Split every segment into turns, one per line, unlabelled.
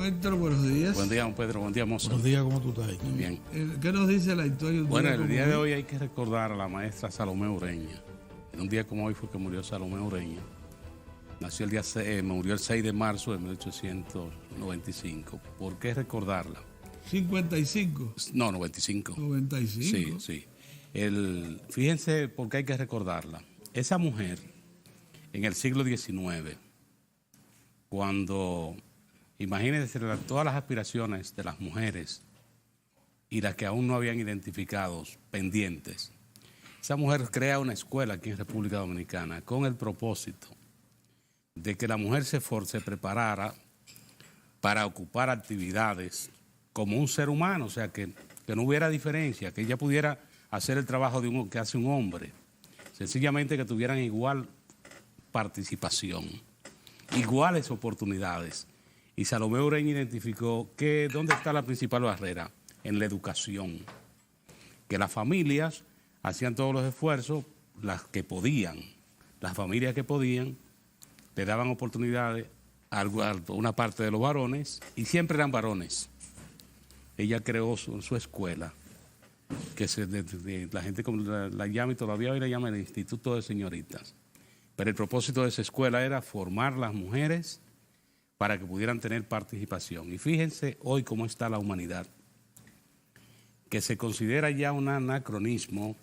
Don Héctor, buenos días.
Buen día, don Pedro. Buen día, Moza.
Buenos días, ¿cómo tú estás?
Bien.
¿Qué nos dice la historia?
Bueno, el día de hoy hay que recordar a la maestra Salomé Ureña. En un día como hoy fue que murió Salomé Ureña. Nació el día murió el 6 de marzo de 1895. ¿Por qué recordarla?
55.
No, 95.
95.
Sí. Fíjense por qué hay que recordarla. Esa mujer, en el siglo XIX, cuando, imagínense todas las aspiraciones de las mujeres y las que aún no habían identificado pendientes, esa mujer crea una escuela aquí en República Dominicana con el propósito de que la mujer se preparara para ocupar actividades como un ser humano, o sea, que no hubiera diferencia, que ella pudiera hacer el trabajo que hace un hombre, sencillamente que tuvieran igual participación, iguales oportunidades. Y Salomé Ureña identificó que ¿dónde está la principal barrera? En la educación, que las familias hacían todos los esfuerzos, las que podían, las familias que podían, le daban oportunidades a una parte de los varones, y siempre eran varones. Ella creó su escuela, que la gente la llama, y todavía hoy la llama el Instituto de Señoritas. Pero el propósito de esa escuela era formar las mujeres para que pudieran tener participación. Y fíjense hoy cómo está la humanidad, que se considera ya un anacronismo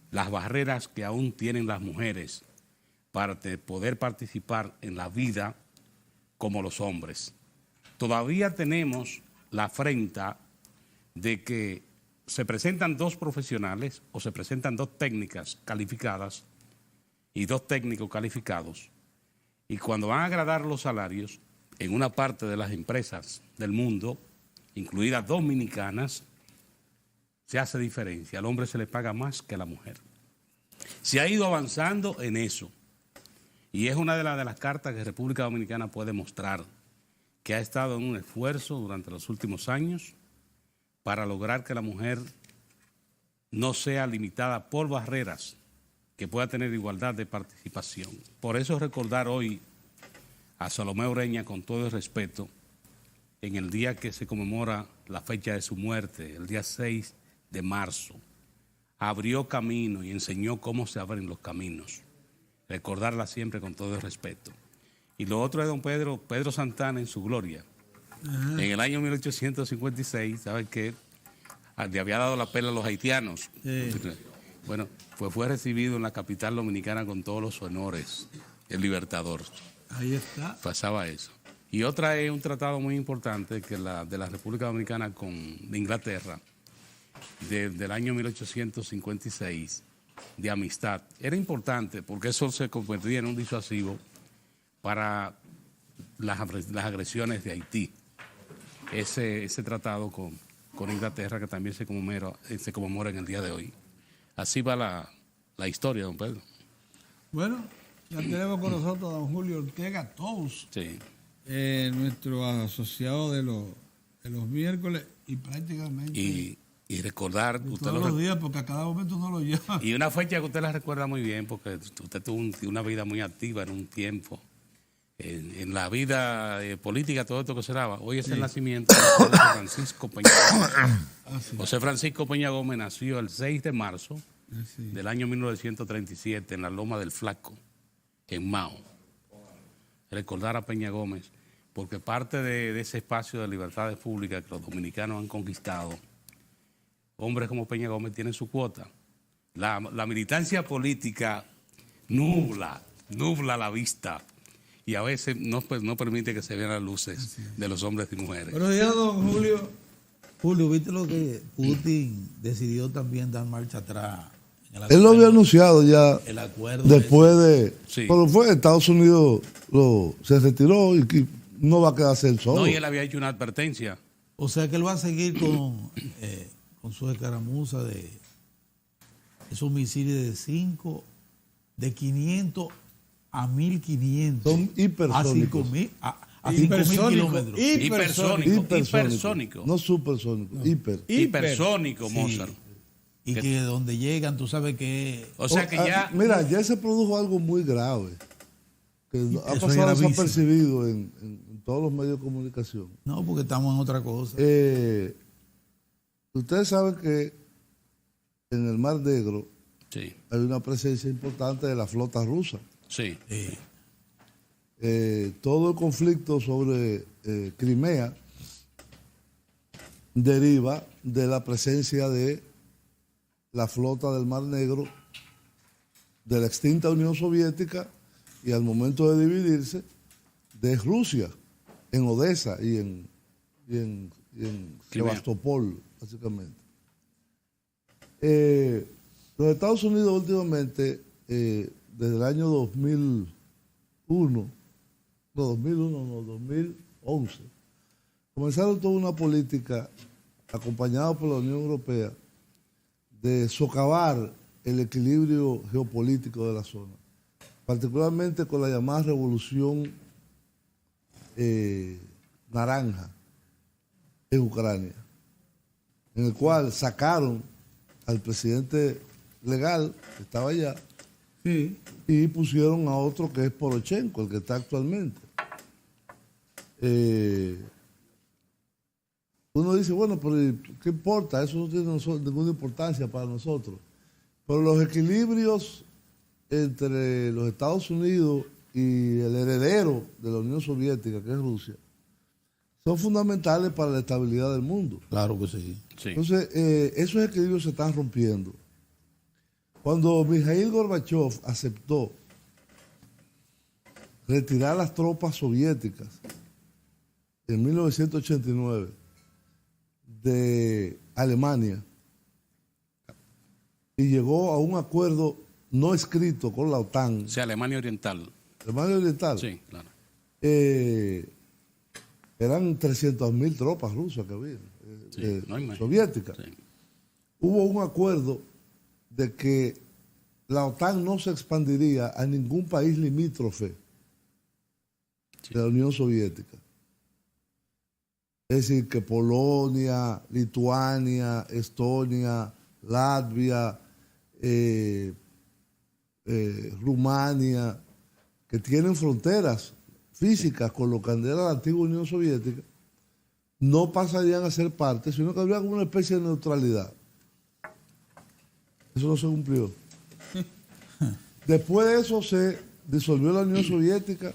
las barreras que aún tienen las mujeres para poder participar en la vida como los hombres. Todavía tenemos la afrenta de que se presentan dos profesionales o se presentan dos técnicas calificadas y dos técnicos calificados, y cuando van a agradar los salarios en una parte de las empresas del mundo, incluidas dominicanas, se hace diferencia. Al hombre se le paga más que a la mujer. Se ha ido avanzando en eso. Y es una de las cartas que República Dominicana puede mostrar, que ha estado en un esfuerzo durante los últimos años para lograr que la mujer no sea limitada por barreras, que pueda tener igualdad de participación. Por eso recordar hoy a Salomé Ureña con todo el respeto, en el día que se conmemora la fecha de su muerte, el día 6 de marzo, abrió camino y enseñó cómo se abren los caminos. Recordarla siempre con todo el respeto. Y lo otro es don Pedro Santana en su gloria. En el año 1856, ¿sabe qué? Le había dado la pela a los haitianos. Bueno, pues fue recibido en la capital dominicana con todos los honores, el Libertador.
Ahí está.
Pasaba eso. Y otra es un tratado muy importante que de la República Dominicana con Inglaterra, del año 1856, de amistad. Era importante porque eso se convertía en un disuasivo para las agresiones de Haití. Ese tratado con Inglaterra, que también se conmemora en el día de hoy. Así va la historia, don Pedro.
Bueno, ya tenemos con nosotros a don Julio Ortega Tous,
sí.
Nuestro asociado de los miércoles, y prácticamente...
Y recordar...
Todos los días, porque a cada momento uno lo llama.
Y una fecha que usted la recuerda muy bien, porque usted tuvo una vida muy activa en un tiempo. En la vida política, todo esto que se daba. Hoy es el nacimiento de José Francisco Peña Gómez. José Francisco Peña Gómez nació el 6 de marzo del año 1937 en la Loma del Flaco, en Mao. Recordar a Peña Gómez, porque parte de ese espacio de libertades públicas que los dominicanos han conquistado, hombres como Peña Gómez tienen su cuota. La militancia política nubla la vista y a veces no permite que se vean las luces de los hombres y mujeres.
Buenos días, don Julio.
Julio, ¿viste lo que Putin decidió también dar marcha atrás?
Él lo había anunciado ya
el acuerdo
después de...
Sí.
Pero fue Estados Unidos se retiró y no va a quedarse él solo.
No, y él había hecho una advertencia.
O sea que él va a seguir con su escaramuza de esos misiles de 500 a 1500.
Son hipersónicos.
A 5.000 kilómetros.
Hipersónico.
No supersónico,
no.
Hipersónico,
Sí.
Mozart.
Y que donde llegan, tú sabes que...
O sea que ya...
Mira, ya se produjo algo muy grave. que ha
Eso es
pasado
gravísimo.
desapercibido en todos los medios de comunicación.
No, porque estamos en otra cosa.
Ustedes saben que en el Mar Negro
Sí,
hay una presencia importante de la flota rusa.
sí.
Todo el conflicto sobre Crimea deriva de la presencia de la flota del Mar Negro de la extinta Unión Soviética y al momento de dividirse de Rusia en Odessa y en
Crimea.
Sebastopol, básicamente. Los Estados Unidos últimamente, desde el año 2011, comenzaron toda una política acompañada por la Unión Europea de socavar el equilibrio geopolítico de la zona, particularmente con la llamada revolución naranja en Ucrania, en el cual sacaron al presidente legal que estaba allá
Sí.
y pusieron a otro que es Poroshenko, el que está actualmente. Uno dice, bueno, pero ¿qué importa? Eso no tiene ninguna importancia para nosotros. Pero los equilibrios entre los Estados Unidos y el heredero de la Unión Soviética, que es Rusia, son fundamentales para la estabilidad del mundo.
Claro que sí.
Sí.
Entonces, esos equilibrios se están rompiendo. Cuando Mikhail Gorbachev aceptó retirar las tropas soviéticas en 1989 de Alemania y llegó a un acuerdo no escrito con la OTAN,
O sea, Alemania Oriental.
Alemania Oriental,
Sí, claro.
eran 300.000 tropas rusas que había,
Sí, no hay más.
soviéticas.
Sí.
Hubo un acuerdo de que la OTAN no se expandiría a ningún país limítrofe de la Unión Soviética. Es decir, que Polonia, Lituania, Estonia, Latvia, Rumania, que tienen fronteras físicas con lo que era la antigua Unión Soviética, no pasarían a ser parte, sino que habría como una especie de neutralidad. Eso no se cumplió. Después de eso se disolvió la Unión Soviética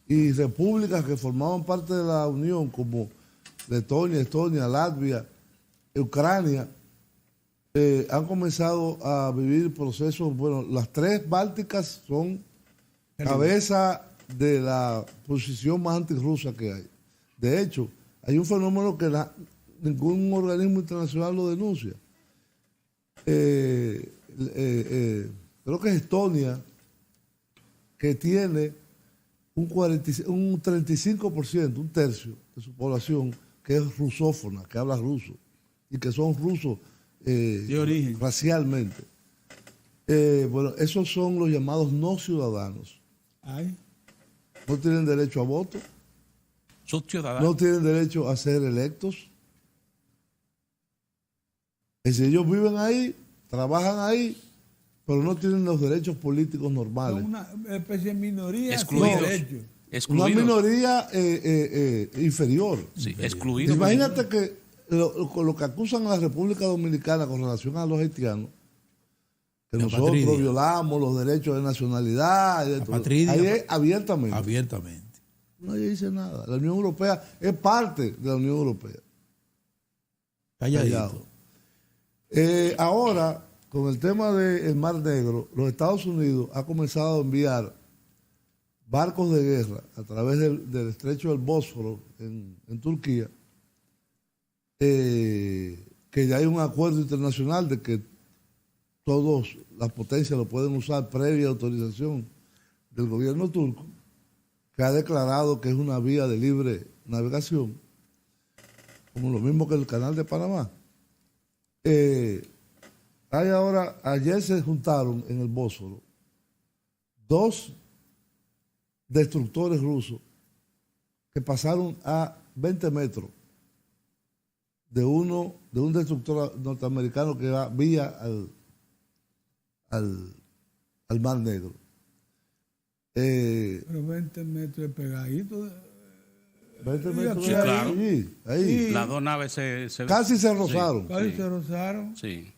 y repúblicas que formaban parte de la Unión, como Letonia, Estonia, Latvia, Ucrania, han comenzado a vivir procesos. Bueno, las tres bálticas son cabeza de la posición más antirrusa que hay. De hecho, hay un fenómeno que ningún organismo internacional lo denuncia. Creo que es Estonia, que tiene un 35%, un tercio de su población que es rusófona, que habla ruso, y que son rusos
De origen.
racialmente. Bueno, esos son los llamados no ciudadanos.
Ay.
No tienen derecho a voto,
Sus ciudadanos.
no tienen derecho a ser electos. Es decir, ellos viven ahí, trabajan ahí, pero no tienen los derechos políticos normales.
Son una especie de minoría sin
Excluidos.
derecho.
Una
Excluidos.
minoría inferior.
Sí, excluidos.
Imagínate que lo que acusan a la República Dominicana con relación a los haitianos, que
La
nosotros
patria.
violamos los derechos de nacionalidad, y de todo.
patria.
Ahí es abiertamente.
Abiertamente.
Nadie dice nada. La Unión Europea es parte de la Unión Europea.
Calladito.
Ahora, con el tema del Mar Negro, los Estados Unidos ha comenzado a enviar barcos de guerra a través del estrecho del Bósforo en Turquía, que ya hay un acuerdo internacional de que todas las potencias lo pueden usar previa autorización del gobierno turco, que ha declarado que es una vía de libre navegación, como lo mismo que el canal de Panamá. Ayer se juntaron en el Bósforo 2 destructores rusos que pasaron a 20 metros de un destructor norteamericano que va vía al Mar Negro.
Pero 20 metros de pegadito.
20 metros
Sí,
de
claro.
ahí.
Las dos naves se
Casi se rozaron.
Casi se rozaron.
Sí.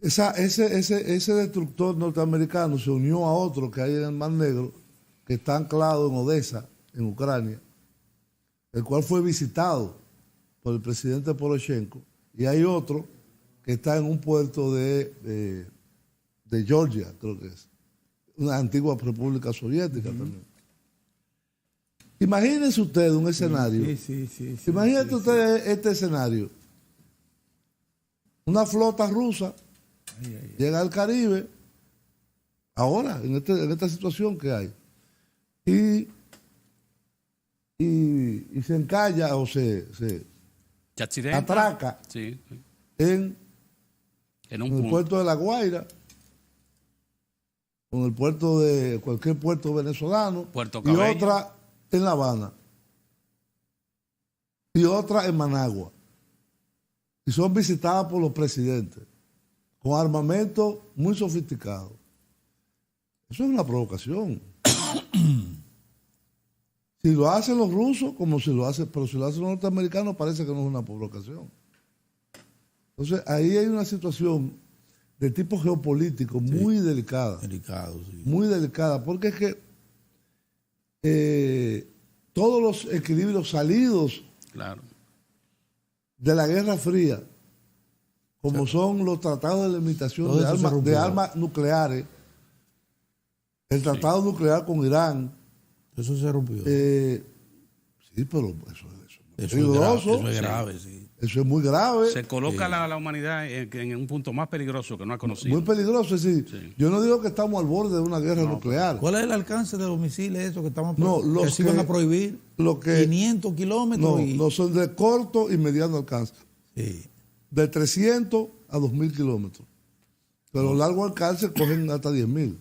Ese destructor norteamericano se unió a otro que hay en el Mar Negro, que está anclado en Odessa, en Ucrania, el cual fue visitado por el presidente Poroshenko, y hay otro que está en un puerto de Georgia, creo que es, una antigua república soviética también. Imagínense usted un escenario.
Sí.
Imagínate usted este escenario. Una flota rusa llega al Caribe, ahora, en esta situación que hay, y se encalla o se
Accidente.
atraca
Sí.
en
En un
el
punto.
puerto de La Guaira, o en el puerto de cualquier puerto venezolano,
Puerto
y
Cabello.
otra en La Habana, y otra en Managua. Y son visitadas por los presidentes, con armamento muy sofisticado. Eso es una provocación. Si lo hacen los rusos, como si lo hacen, pero si lo hacen los norteamericanos, parece que no es una provocación. Entonces, ahí hay una situación de tipo geopolítico muy delicada.
Delicado, sí.
Muy delicada, porque es que todos los equilibrios salidos
Claro.
de la Guerra Fría, como son los tratados de limitación
todo eso se
de
rompió.
armas nucleares, el tratado nuclear con Irán,
Eso se rompió.
sí, pero eso es
eso
peligroso,
es grave, sí.
eso es muy grave,
Se coloca la humanidad en un punto más peligroso que no ha conocido.
muy peligroso. Es decir,
Sí.
yo no digo que estamos al borde de una guerra nuclear.
¿Cuál es el alcance de los misiles esos que estamos
No,
que
los
se iban
que-
a prohibir?
lo que-
500 kilómetros.
No,
y,
no son de corto y mediano alcance,
sí.
de 300 a 2.000 kilómetros. Pero largo alcance cogen hasta 10.000.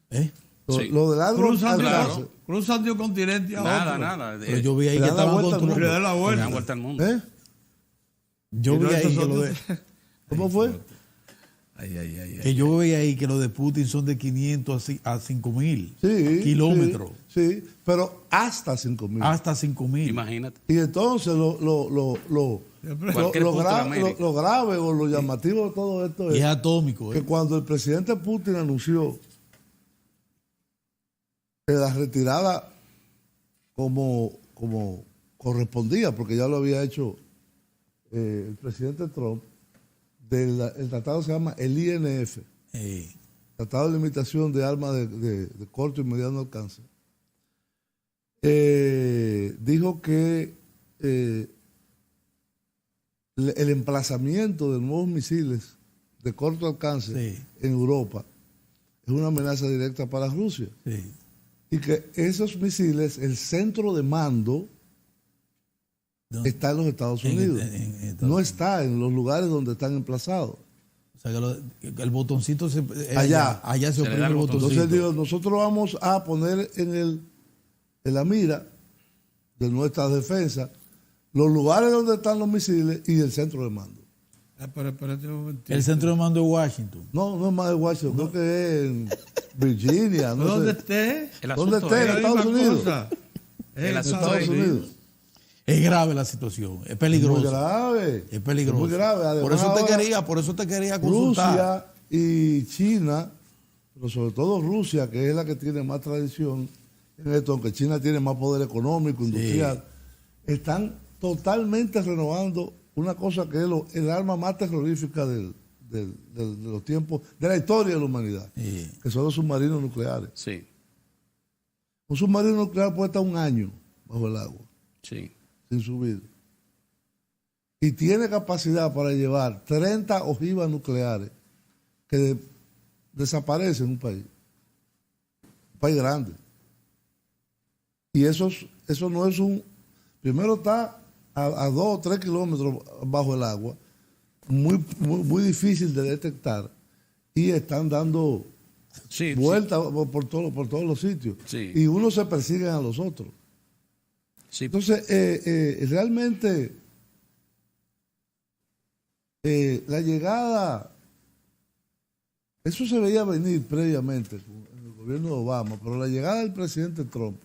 ¿Eh?
Sí.
Lo de largo alcance.
Cruzan de un continente a
Nada,
otro.
nada.
Pero yo vi ahí
le
que
dan la
estaban
vuelta al mundo.
Le
construyendo.
da la
Le
vuelta.
dan vuelta al mundo.
¿Eh?
Yo
Y no,
vi ahí
esos
que
son
lo de,
¿Cómo fue?
que yo vi ahí que los de Putin son de 500 a 5.000
Sí.
kilómetros.
Sí, pero hasta 5.000.
Hasta 5.000.
Imagínate.
Y entonces
Cualquier punto de América.
lo grave o lo llamativo de todo esto
Y
es
es atómico.
que cuando el presidente Putin anunció que la retirada como correspondía, porque ya lo había hecho el presidente Trump, el tratado se llama el INF, Tratado de Limitación de Armas de Corto y Mediano Alcance, dijo que el emplazamiento de nuevos misiles de corto alcance
Sí.
en Europa es una amenaza directa para Rusia.
Sí.
Y que esos misiles, el centro de mando,
¿Dónde?
está en los Estados
En-
Unidos.
en Estados
No
Unidos.
está en los lugares donde están emplazados.
O sea, que el botoncito se,
Allá.
allá se
Se le
oprime
da
el
el
botoncito.
Entonces digo, nosotros vamos a poner en la mira de nuestra defensa los lugares donde están los misiles y el centro de mando.
Pero espérate un momentito.
El centro de mando de Washington.
No es más de Washington, creo que es en Virginia. No
¿Dónde
sé.
esté?
El
¿Dónde
asunto
esté?
es-
En Estados Unidos.
El
En
asunto
Estados
es-
Unidos.
Es grave la situación, es
Es
peligroso.
muy grave.
Es peligroso.
Es muy grave. Además,
por eso
ahora
te quería consultar.
Rusia y China, pero sobre todo Rusia, que es la que tiene más tradición en esto, aunque China tiene más poder económico, industrial, están totalmente renovando una cosa que es el arma más terrorífica de los tiempos, de la historia de la humanidad,
Sí.
que son los submarinos nucleares.
Sí,
Un submarino nuclear puede estar un año bajo el agua,
sí.
sin subir. Y tiene capacidad para llevar 30 ojivas nucleares que desaparecen en un país. Un país grande. Y eso no es un... Primero está a 2 o 3 kilómetros bajo el agua, muy difícil de detectar, y están dando
Sí,
vueltas por todos los sitios.
Sí.
Y unos se persiguen a los otros.
sí.
Entonces, realmente, la llegada, eso se veía venir previamente en el gobierno de Obama, pero la llegada del presidente Trump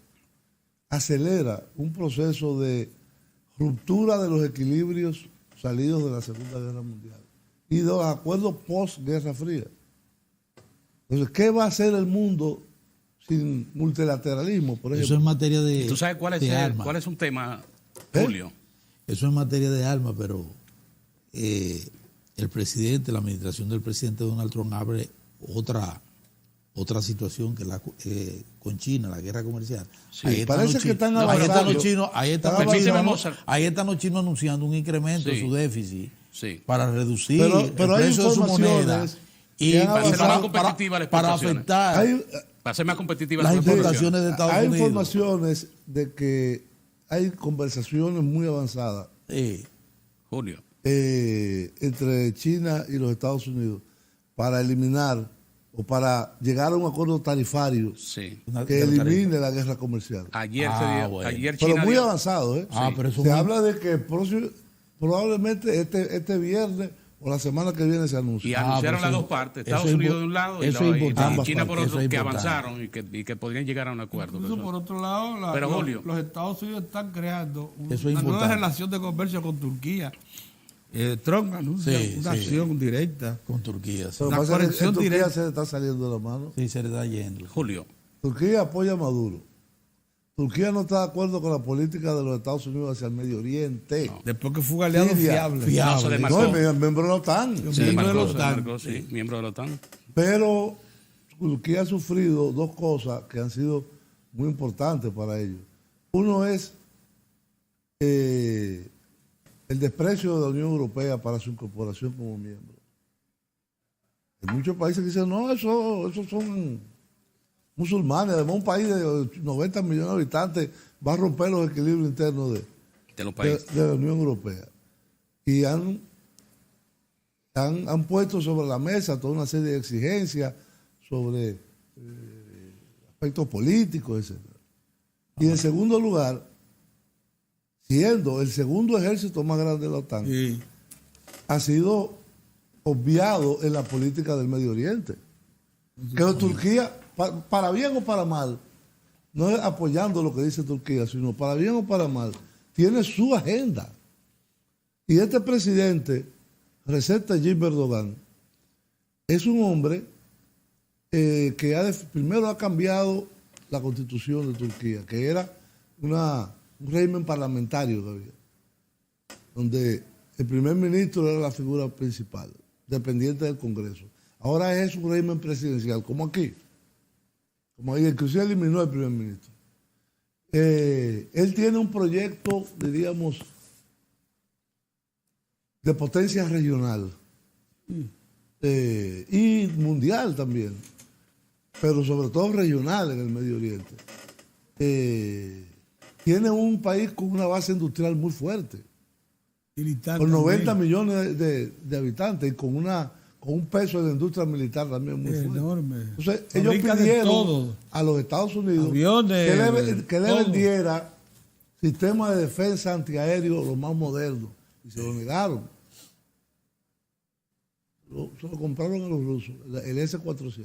acelera un proceso de ruptura de los equilibrios salidos de la Segunda Guerra Mundial y de los acuerdos post-Guerra Fría. Entonces, ¿qué va a hacer el mundo sin multilateralismo, por ejemplo?
Eso en materia de
¿Tú sabes cuál es un tema, Julio?
Eso en materia de armas, pero el presidente, la administración del presidente Donald Trump abre otra situación que la con China, la guerra comercial.
Sí,
parece que están
ahí están
avanzando.
los chinos, ahí están los chinos anunciando un incremento
Sí.
en su déficit
Sí.
para reducir
Pero
el
hay
precio de su moneda
informaciones
y
que han
Para hacer más
avanzado
competitiva las
para
exportaciones.
afectar
Hay,
Para ser más competitiva
las
las
importaciones de Estados
hay
Unidos.
informaciones de que hay conversaciones muy avanzadas
Julio.
entre China y los Estados Unidos para eliminar o para llegar a un acuerdo tarifario
Sí.
que elimine la guerra comercial.
Ayer,
Bueno.
ayer
Pero
China
muy
dio-
avanzado, ¿eh?
pero eso
Se
muy-
habla de que probablemente este viernes o la semana que viene se anuncie.
y anunciaron
pero
las
eso-
dos partes,
eso
Estados
es
Unidos
impo-
de un lado y,
eso
la-
es
y
importante.
China por
Eso
otro,
es
que
importante.
avanzaron y que podrían llegar a un acuerdo.
Incluso por otro lado,
Pero, Julio.
los Estados Unidos están creando
Eso es
una nueva
importante.
relación de comercio con Turquía. Trump anuncia
Sí,
una
sí.
acción directa.
con Turquía. Sí,
Pero
la
pasa que
conexión
en Turquía
directa.
se le está saliendo de la mano.
Sí, se le está yendo.
Julio.
Turquía apoya a Maduro. Turquía no está de acuerdo con la política de los Estados Unidos hacia el Medio Oriente.
Después que fue un aliado
Siria.
fiable.
No, se
Fiable.
demarcó.
No, es miembro de la OTAN.
Se
miembro de
demarcó,
la
se
OTAN.
demarcó, sí, miembro de la OTAN.
Pero Turquía ha sufrido dos cosas que han sido muy importantes para ellos. Uno es el desprecio de la Unión Europea para su incorporación como miembro. Hay muchos países que dicen, no, esos son musulmanes. Además, un país de 90 millones de habitantes va a romper los equilibrios internos
De los países.
de la Unión Europea. Y han puesto sobre la mesa toda una serie de exigencias sobre aspectos políticos, etc. Y en segundo lugar, siendo el segundo ejército más grande de la OTAN,
Sí.
ha sido obviado en la política del Medio Oriente. Que Turquía, para bien o para mal, no es apoyando lo que dice Turquía, sino para bien o para mal, tiene su agenda. Y este presidente, Recep Tayyip Erdogan, es un hombre que primero ha cambiado la constitución de Turquía, que era un régimen parlamentario que había, donde el primer ministro era la figura principal, dependiente del Congreso. Ahora es un régimen presidencial, como aquí. Como ahí, inclusive eliminó el primer ministro. Él tiene un proyecto, diríamos, de potencia regional y mundial también, pero sobre todo regional en el Medio Oriente. Tiene un país con una base industrial muy fuerte,
Militar
con 90
también.
millones de habitantes y con un peso de la industria militar también muy fuerte.
Enorme.
Entonces, ellos
Fabrica de
pidieron
todo.
a los Estados Unidos
Aviones,
que le
todo.
vendiera sistemas de defensa antiaéreo los más modernos. Y se lo negaron. Se lo compraron a los rusos, el S-400.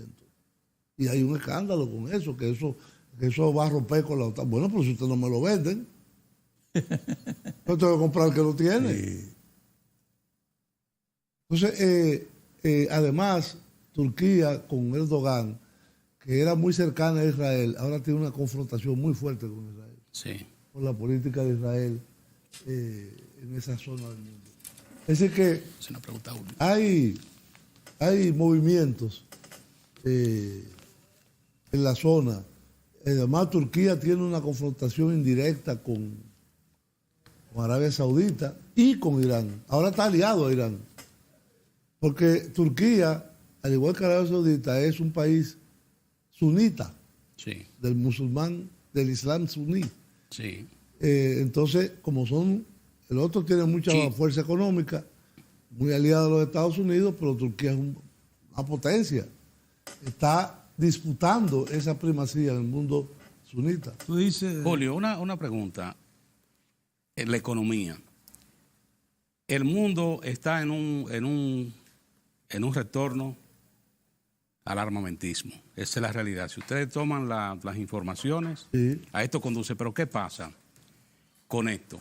Y hay un escándalo con eso, que eso va a romper con la OTAN. Bueno, pero si ustedes no me lo venden, yo tengo que comprar el que lo tiene. Entonces, además, Turquía con Erdogan, que era muy cercana a Israel, ahora tiene una confrontación muy fuerte con Israel,
Sí.
con la política de Israel en esa zona del mundo. Es decir que
Es una pregunta, Julio.
hay movimientos en la zona. Además, Turquía tiene una confrontación indirecta con Arabia Saudita y con Irán. Ahora está aliado a Irán. Porque Turquía, al igual que Arabia Saudita, es un país sunita,
Sí,
del musulmán, del islam suní.
sí.
Entonces, como el otro tiene mucha
Sí.
fuerza económica, muy aliado a los Estados Unidos, pero Turquía es una potencia. Está disputando esa primacía en el mundo sunita.
Tú dices,
Julio, una pregunta. En la economía. El mundo está en un retorno al armamentismo. Esa es la realidad. Si ustedes toman las informaciones,
Sí.
a esto conduce. Pero ¿qué pasa con esto?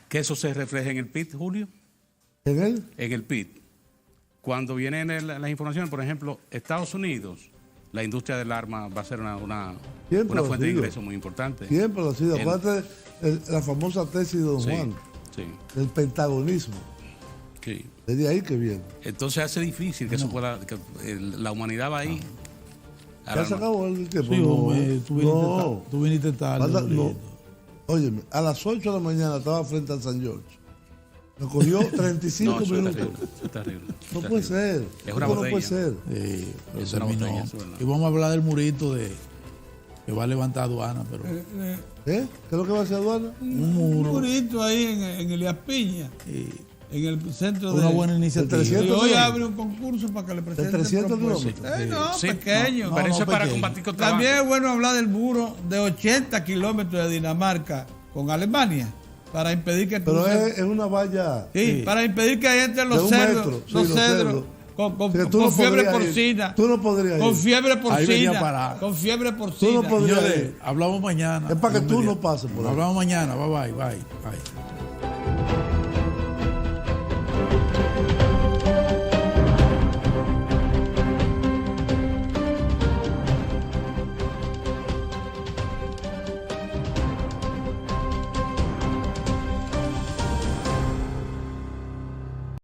Que eso se refleja en el PIB, Julio.
¿En él?
En el PIB. Cuando vienen las informaciones, por ejemplo, Estados Unidos, la industria del arma va a ser una
Siempre lo ha
fuente de
sido.
ingresos muy importante.
Siempre lo ha sido.
El-
Acuérdate la famosa tesis de Don
Sí,
Juan,
sí,
el pentagonismo.
sí.
Es de ahí que viene.
Entonces hace difícil que eso pueda, que la humanidad va ahí. al
Ya se
arma.
acabó el tiempo.
Sí,
No,
hombre,
no.
tú viniste tarde.
Falta- no.
Julito.
Óyeme, a las 8 de la mañana estaba frente al San George. Me cogió 35
No, eso es
minutos.
terrible, eso es terrible.
No
es
puede
terrible.
ser.
Es una
Esto no
botella.
puede ser.
Sí, pero
Es una
terminó.
botella, eso es verdad.
Y vamos a hablar del murito que va a levantar aduana, pero
¿Eh? ¿Qué es lo que va a hacer aduana?
un
Un
muro.
murito ahí en Elías Piña, en el centro
Una
de...
buena iniciativa.
300
Y hoy
kilómetros.
abre un concurso para que le presenten
300
propuestas.
kilómetros.
No,
Sí,
pequeño.
pero eso es para
pequeño.
combatir con
También
trabajo.
es bueno hablar del muro de 80 kilómetros de Dinamarca con Alemania para impedir que
Pero
crucen-
es una valla.
Sí, para impedir que ahí entren
De
los
un
cerdos,
metro, sí,
los
los
cedros,
cerdos.
con
Que tú
con
no
fiebre
podrías ir.
porcina.
Tú no podrías
Con
ir.
fiebre
Ahí venía
porcina.
a parar.
Con fiebre
Tú
porcina.
no podrías
Señores,
ir.
hablamos mañana.
Es para que
Dios
tú
mediante.
no pases por ahí.
Hablamos mañana. Bye, bye, bye.